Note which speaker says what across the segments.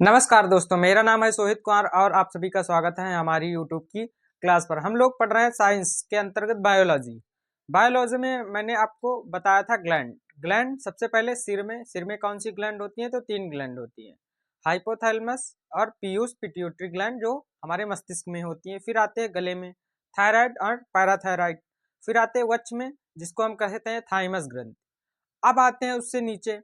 Speaker 1: नमस्कार दोस्तों, मेरा नाम है सोहित कुमार और आप सभी का स्वागत है हमारी यूट्यूब की क्लास पर। हम लोग पढ़ रहे हैं साइंस के अंतर्गत बायोलॉजी। बायोलॉजी में मैंने आपको बताया था ग्लैंड। ग्लैंड सबसे पहले सिर में कौन सी ग्लैंड होती है? तो 3 ग्लैंड होती है, हाइपोथैलेमस और पीयूष पिट्यूटरी ग्लैंड जो हमारे मस्तिष्क में होती है। फिर आते हैं गले में थायराइड और पैराथायराइड। फिर आते हैं वक्ष में जिसको हम कहते हैं थाइमस ग्रंथि। अब आते हैं उससे नीचे,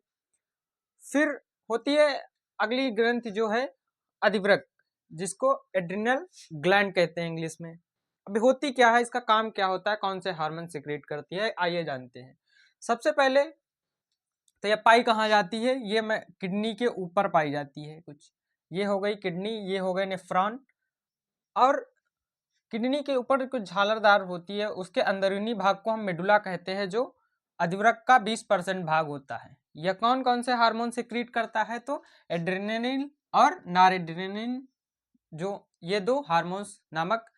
Speaker 1: फिर होती है अगली ग्रंथि जो है अधिवृक्क, जिसको एड्रिनल ग्लैंड कहते हैं इंग्लिश में। अभी होती क्या है, इसका काम क्या होता है, कौन से हार्मोन सिक्रेट करती है, आइए जानते हैं। सबसे पहले तो ये पाई कहाँ जाती है? ये मैं किडनी के ऊपर पाई जाती है कुछ। ये हो गई किडनी, ये हो गए नेफ्रॉन। और किडनी के ऊपर कुछ झालरदार होती है, उसके अंदरूनी भाग को हम मेडुला कहते हैं, जो अधिवृक्क का 20% भाग होता है। यह कौन कौन से हार्मोन सिक्रीट करता है? तो एड्रेनलिन और नॉरएड्रेनालिन, जो ये दो हार्मोन्स नामक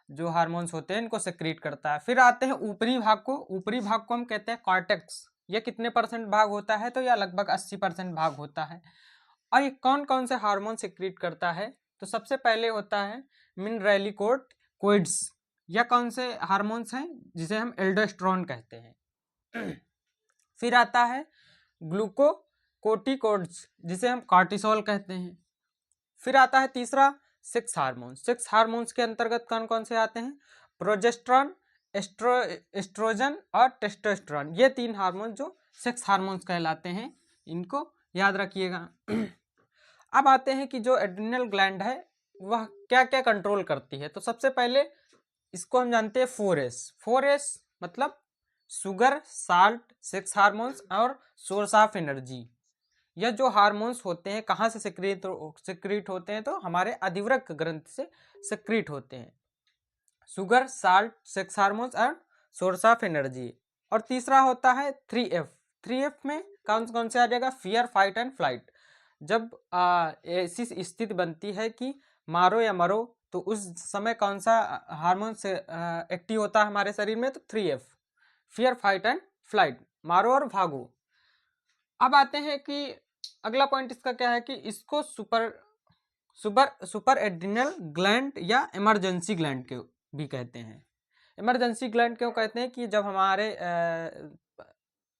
Speaker 1: जो हार्मोन्स होते हैं इनको सिक्रीट करता है। फिर आते हैं ऊपरी भाग को। ऊपरी भाग को हम कहते हैं कॉर्टेक्स। ये कितने % भाग होता है? तो यह लगभग 80% भाग होता है। और ये कौन कौन से हार्मोन सिक्रीट करता है? तो सबसे पहले होता है मिनरेलिकोइड्स। यह कौन से हार्मोन्स हैं? जिसे हम एल्डोस्टेरोन कहते हैं। फिर आता है ग्लूकोकोर्टिकोइड्स, जिसे हम कॉर्टिसोल कहते हैं। फिर आता है तीसरा सेक्स हार्मोन। सेक्स हार्मोन्स के अंतर्गत कौन कौन से आते हैं? प्रोजेस्टेरॉन, एस्ट्रोजन और टेस्टोस्टेरोन। ये 3 हार्मोन जो सेक्स हार्मोन्स कहलाते हैं, इनको याद रखिएगा। अब आते हैं कि जो एड्रिनल ग्लैंड है वह क्या क्या कंट्रोल करती है। तो सबसे पहले इसको हम जानते हैं 4S। 4S मतलब शुगर, साल्ट, सेक्स हार्मोन्स और सोर्स ऑफ एनर्जी। यह जो हार्मोन्स होते हैं कहाँ से सिक्रीट होते हैं? तो हमारे अधिवृक्क ग्रंथि से सिक्रीट होते हैं। शुगर, साल्ट, सेक्स हार्मोन्स और सोर्स ऑफ एनर्जी। और तीसरा होता है 3F। 3F में कौन कौन से आ जाएगा? Fear, fight and flight. जब ऐसी स्थिति बनती है कि मारो या मरो, तो उस समय कौन सा हार्मोन से एक्टिव होता है हमारे शरीर में? तो 3F, fear, fight and flight, मारो और भागो। अब आते हैं कि अगला पॉइंट इसका क्या है कि इसको सुपर एड्रिनल ग्लैंड या इमरजेंसी ग्लैंड के भी कहते हैं। इमरजेंसी ग्लैंड क्यों कहते हैं? कि जब हमारे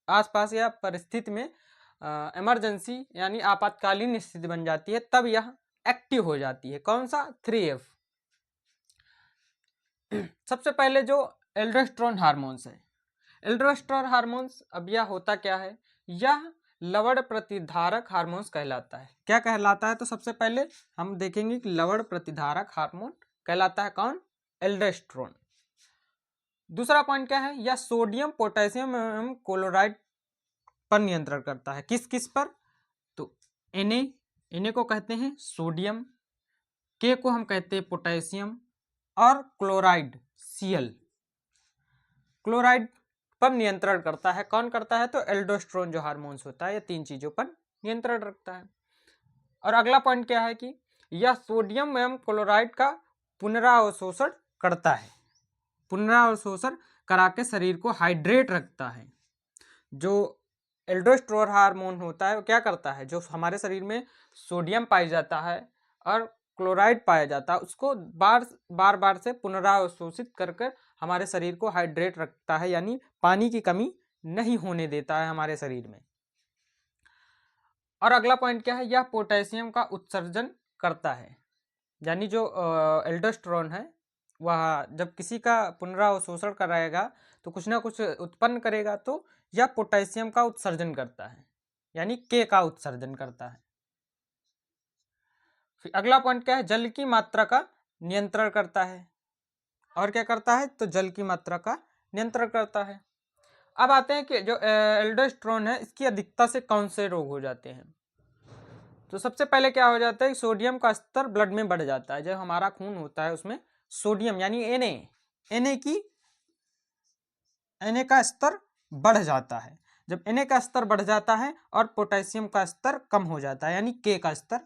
Speaker 1: आसपास या परिस्थिति में इमरजेंसी यानी आपातकालीन स्थिति बन जाती है, तब यह एक्टिव हो जाती है। कौन सा? 3F। सबसे पहले जो एल्डोस्टेरोन हार्मोन्स है, एल्डोस्टेरोन हार्मोन्स, अब यह होता क्या है? यह लवण प्रतिधारक हार्मोन्स कहलाता है। क्या कहलाता है? तो सबसे पहले हम देखेंगे कि लवण प्रतिधारक हार्मोन कहलाता है कौन? एल्डोस्टेरोन। दूसरा पॉइंट क्या है? यह सोडियम, पोटेशियम एवं क्लोराइड पर नियंत्रण करता है। किस किस पर? तो Na को कहते हैं सोडियम, K को हम कहते हैं पोटेशियम और क्लोराइड Cl, क्लोराइड पर नियंत्रण करता है। कौन करता है? तो एल्डोस्टेरोन जो हार्मोन्स होता है, ये 3 चीजों पर नियंत्रण रखता है। और अगला पॉइंट क्या है कि यह सोडियम एवं क्लोराइड का पुनरावशोषण करता है। पुनरावशोषण करा के शरीर को हाइड्रेट रखता है। जो एल्डोस्टेरोन हार्मोन होता है वो क्या करता है? जो हमारे शरीर में सोडियम पाया जाता है और क्लोराइड पाया जाता है, उसको बार बार से पुनरावशोषित कर कर हमारे शरीर को हाइड्रेट रखता है, यानी पानी की कमी नहीं होने देता है हमारे शरीर में। और अगला पॉइंट क्या है? यह पोटेशियम का उत्सर्जन करता है। यानी जो एल्डोस्टेरोन है वह जब किसी का पुनरावशोषण कराएगा तो कुछ ना कुछ उत्पन्न करेगा, तो यह पोटेशियम का उत्सर्जन करता है, यानी K का उत्सर्जन करता है। फिर अगला पॉइंट क्या है? जल की मात्रा का नियंत्रण करता है। और क्या करता है? तो जल की मात्रा का नियंत्रण करता है। अब आते हैं कि जो एल्डोस्टेरोन है इसकी अधिकता से कौन से रोग हो जाते हैं। तो सबसे पहले क्या हो जाता है? सोडियम का स्तर ब्लड में बढ़ जाता है। जब हमारा खून होता है उसमें सोडियम यानी Na का स्तर बढ़ जाता है। जब Na का स्तर बढ़ जाता है और पोटेशियम का स्तर कम हो जाता है, यानी K का स्तर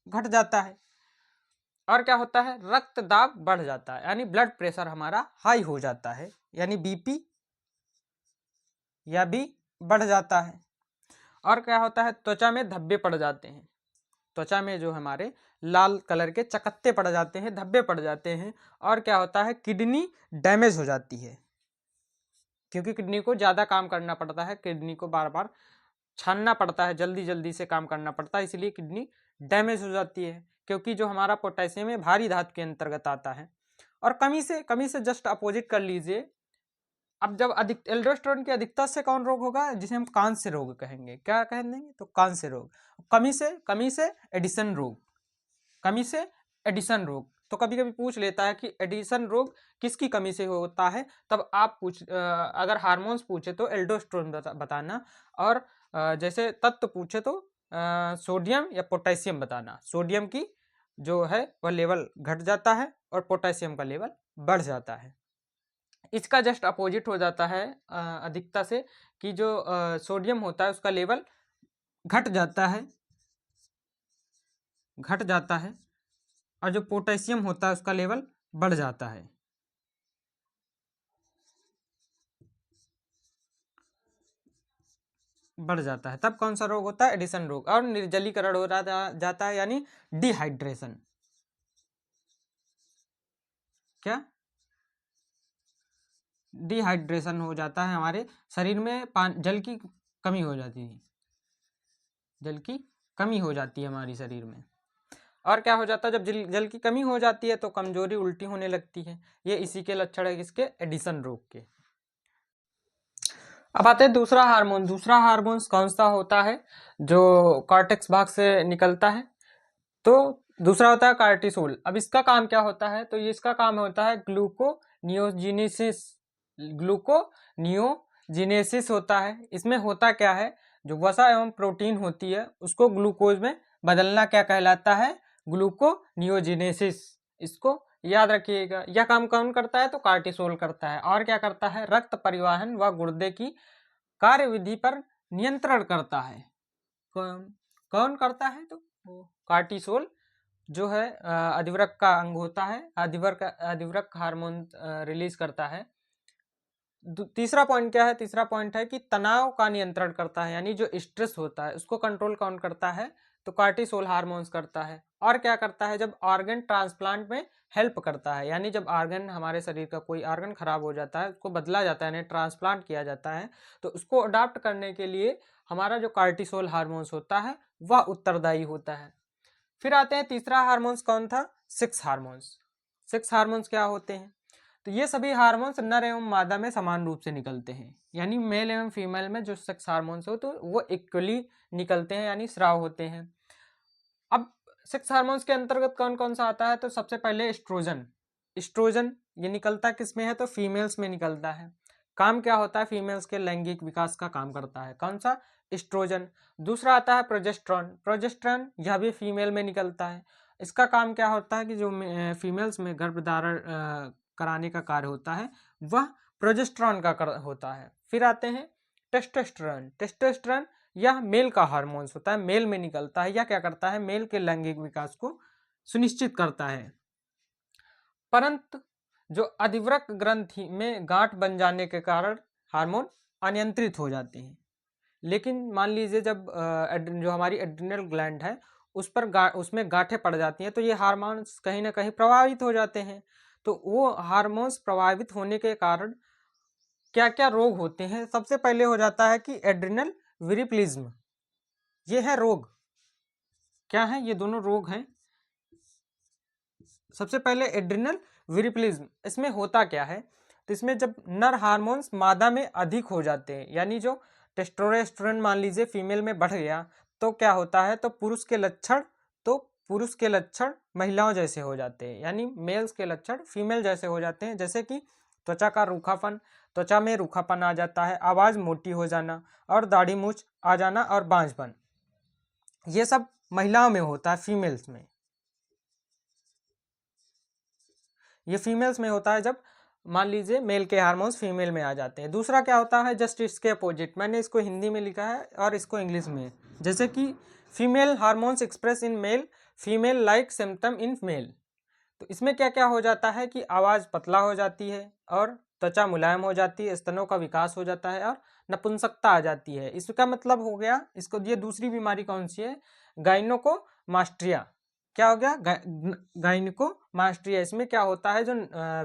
Speaker 1: घट जाता है। और क्या होता है? रक्त दाब बढ़ जाता है, यानी ब्लड प्रेशर हमारा हाई हो जाता है, यानी BP या भी बढ़ जाता है। और क्या होता है? त्वचा में धब्बे पड़ जाते हैं। त्वचा में जो हमारे लाल कलर के चकत्ते पड़ जाते हैं, धब्बे पड़ जाते हैं, और क्या होता है, किडनी डैमेज हो जाती है, क्योंकि किडनी को ज़्यादा काम करना पड़ता है, किडनी को बार बार छानना पड़ता है, जल्दी जल्दी से काम करना पड़ता है, इसलिए किडनी डैमेज हो जाती है, क्योंकि जो हमारा पोटेशियम है भारी धातु के अंतर्गत आता है। और कमी से जस्ट अपोजिट कर लीजिए। अब जब अधिक एल्डोस्टेरोन की अधिकता से कौन रोग होगा, जिसे हम कांस्य रोग कहेंगे, क्या कह देंगे, तो कांस्य रोग। कमी से एडिशन रोग, कमी से एडिशन रोग। तो कभी कभी पूछ लेता है कि एडिशन रोग किसकी कमी से होता है, तब आप अगर हार्मोन्स पूछे तो एल्डोस्टेरोन बताना, और जैसे तत्व पूछे तो सोडियम या पोटेशियम बताना। सोडियम की जो है वह लेवल घट जाता है और पोटेशियम का लेवल बढ़ जाता है। इसका जस्ट अपोजिट हो जाता है अधिकता से, कि जो सोडियम होता है उसका लेवल घट जाता है, और जो पोटेशियम होता है उसका लेवल बढ़ जाता है। तब कौन सा रोग होता है, एडिशन रोग। और निर्जलीकरण हो जाता है, यानी डिहाइड्रेशन। क्या डिहाइड्रेशन हो जाता है, हमारे शरीर में जल की कमी हो जाती है, हमारी शरीर में। और क्या हो जाता है, जब जल की कमी हो जाती है तो कमजोरी, उल्टी होने लगती है। ये इसी के लक्षण है, किसके, एडिशन रोग के। अब आते हैं दूसरा हार्मोन कौन सा होता है, जो कॉर्टेक्स भाग से निकलता है। तो दूसरा होता है कार्टिसोल। अब इसका काम क्या होता है, तो ये इसका काम होता है ग्लूकोनियोजिनेसिस होता है। इसमें होता क्या है, जो वसा एवं प्रोटीन होती है उसको ग्लूकोज में बदलना क्या कहलाता है, ग्लूकोनियोजिनेसिस। इसको याद रखिएगा। यह काम कौन करता है, तो कार्टिसोल करता है। और क्या करता है, रक्त परिवहन व गुर्दे की कार्यविधि पर नियंत्रण करता है। कौन करता है, तो कार्टिसोल जो है अधिवृक्क का अंग होता है, अधिवृक्क हार्मोन रिलीज करता है। तीसरा पॉइंट क्या है, तीसरा पॉइंट है कि तनाव का नियंत्रण करता है, यानी जो स्ट्रेस होता है उसको कंट्रोल कौन करता है, तो कार्टिसोल हार्मोन्स करता है। और क्या करता है, जब ऑर्गन ट्रांसप्लांट में हेल्प करता है, यानी जब ऑर्गन, हमारे शरीर का कोई ऑर्गन खराब हो जाता है, उसको बदला जाता है, यानी ट्रांसप्लांट किया जाता है, तो उसको अडॉप्ट करने के लिए हमारा जो कार्टिसोल हार्मोन्स होता है वह उत्तरदायी होता है। फिर आते हैं तीसरा हार्मोन्स कौन था, सेक्स हार्मोन्स क्या होते हैं, तो ये सभी हार्मोन्स नर एवं मादा में समान रूप से निकलते हैं, यानी मेल एवं फीमेल में जो सेक्स हार्मोन्स हो तो वो इक्वली निकलते हैं, यानी स्राव होते हैं। अब सेक्स हार्मोन्स के अंतर्गत कौन कौन सा आता है, तो सबसे पहले एस्ट्रोजन ये निकलता किस में है, तो फीमेल्स में निकलता है। काम क्या होता है, फीमेल्स के लैंगिक विकास का काम करता है, कौन सा, एस्ट्रोजन। दूसरा आता है प्रोजेस्टेरॉन यह भी फीमेल में निकलता है। इसका काम क्या होता है कि जो फीमेल्स में गर्भधारण कराने का कार्य होता है वह प्रोजेस्टेरॉन का होता है। फिर आते हैं टेस्टोस्टेरोन यह मेल का हार्मोन्स होता है, मेल में निकलता है। यह क्या करता है, मेल के लैंगिक विकास को सुनिश्चित करता है। परंतु जो अधिवृक्क ग्रंथि में गांठ बन जाने के कारण हार्मोन अनियंत्रित हो जाते हैं। लेकिन मान लीजिए जब जो हमारी एड्रिनल ग्लैंड है उसमें गांठें पड़ जाती हैं, तो ये हार्मोन्स कहीं ना कहीं प्रभावित हो जाते हैं। तो वो हार्मोन्स प्रभावित होने के कारण क्या क्या रोग होते हैं, सबसे पहले हो जाता है कि एड्रिनल विरिप्लिज्म। ये है रोग, क्या है, ये दोनों रोग हैं। सबसे पहले एड्रिनल विरिप्लिज्म, इसमें होता क्या है, तो इसमें जब नर हार्मोन्स मादा में अधिक हो जाते हैं, यानी जो टेस्टोस्टेरोन मान लीजिए फीमेल में बढ़ गया, तो क्या होता है, तो पुरुष के लक्षण महिलाओं जैसे हो जाते हैं, यानी मेल्स के लक्षण फीमेल जैसे हो जाते हैं। जैसे कि त्वचा में रूखापन आ जाता है, आवाज़ मोटी हो जाना, और दाढ़ी मूछ आ जाना, और बांझपन, ये सब महिलाओं में होता है, फीमेल्स में। ये फीमेल्स में होता है जब मान लीजिए मेल के हार्मोन्स फीमेल में आ जाते हैं। दूसरा क्या होता है, जस्ट इसके अपोजिट, मैंने इसको हिंदी में लिखा है और इसको इंग्लिश में, जैसे कि female hormones express in male, female like symptom in male. तो इसमें क्या क्या हो जाता है कि आवाज़ पतला हो जाती है, और त्वचा मुलायम हो जाती है, स्तनों का विकास हो जाता है, और नपुंसकता आ जाती है। इसका मतलब हो गया, इसको ये दूसरी बीमारी कौन सी है, गाइनोको मास्ट्रिया। क्या हो गया? गायनिको मास्ट्रिया। इसमें क्या होता है, जो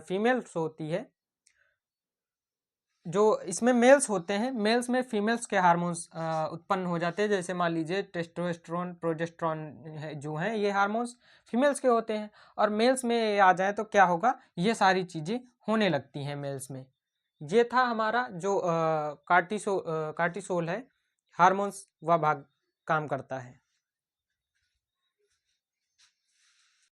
Speaker 1: फीमेल्स होती है, जो इसमें मेल्स होते हैं, मेल्स में फीमेल्स के हार्मोन्स उत्पन्न हो जाते हैं। जैसे मान लीजिए टेस्टोस्टेरोन, प्रोजेस्टेरोन जो हैं, ये हार्मोन्स फीमेल्स के होते हैं, और मेल्स में आ जाए तो क्या होगा, ये सारी चीज़ें होने लगती हैं मेल्स में। ये था हमारा जो कार्टिसोल है, हार्मोन्स वह भाग काम करता है।